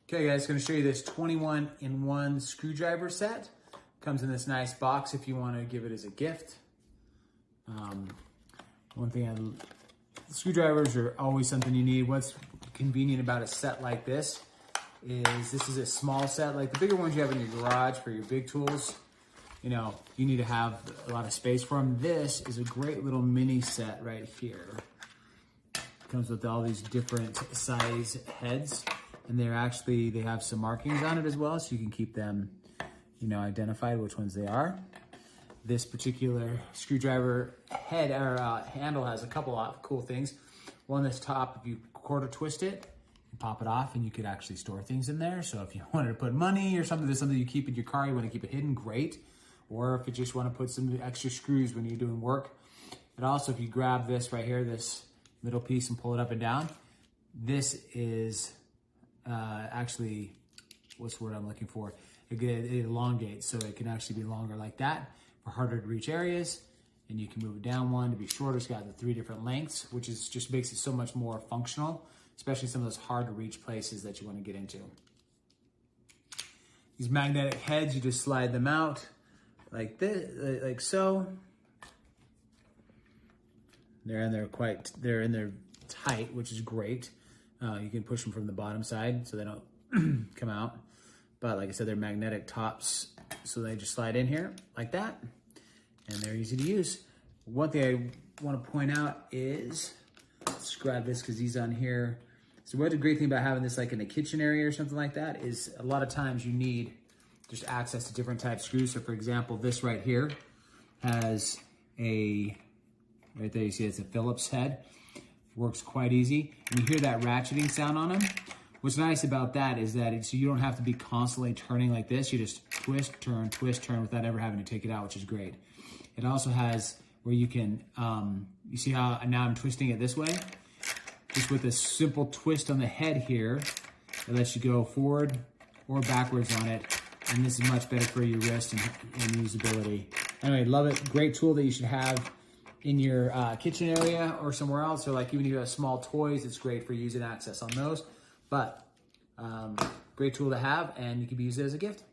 Okay guys, going to show you this 21-in-1 screwdriver set. Comes in this nice box if you want to give it as a gift. Screwdrivers are always something you need. What's convenient about a set like this is a small set. Like the bigger ones you have in your garage for your big tools, you know, you need to have a lot of space for them. This is a great little mini set right here. Comes with all these different size heads. And they have some markings on it as well, so you can keep them, you know, identified which ones they are. This particular screwdriver head or handle has a couple of cool things. One that's top, if you quarter twist it, you pop it off, and you could actually store things in there. So if you wanted to put money or something, there's something you keep in your car, you want to keep it hidden, great. Or if you just want to put some extra screws when you're doing work. And also, if you grab this right here, this middle piece, and pull it up and down, this is actually, what's the word I'm looking for? It elongates, so it can actually be longer like that for harder to reach areas. And you can move it down one to be shorter. It's got the 3 different lengths, which is just makes it so much more functional, especially some of those hard to reach places that you want to get into. These magnetic heads, you just slide them out like this, like so. They're in there tight, which is great. You can push them from the bottom side so they don't come out. But like I said, they're magnetic tops, so they just slide in here like that, and they're easy to use. One thing I want to point out is, let's grab this because these on here. So what a great thing about having this like in a kitchen area or something like that is a lot of times you need just access to different types of screws. So for example, this right here has right there, you see it's a Phillips head. Works quite easy. And you hear that ratcheting sound on them. What's nice about that is that so you don't have to be constantly turning like this. You just twist, turn without ever having to take it out, which is great. It also has where you can, you see how now I'm twisting it this way? Just with a simple twist on the head here, it lets you go forward or backwards on it. And this is much better for your wrist and usability. Anyway, love it. Great tool that you should have in your kitchen area or somewhere else, or like even if you have small toys, it's great for using access on those. But great tool to have, and you can use it as a gift.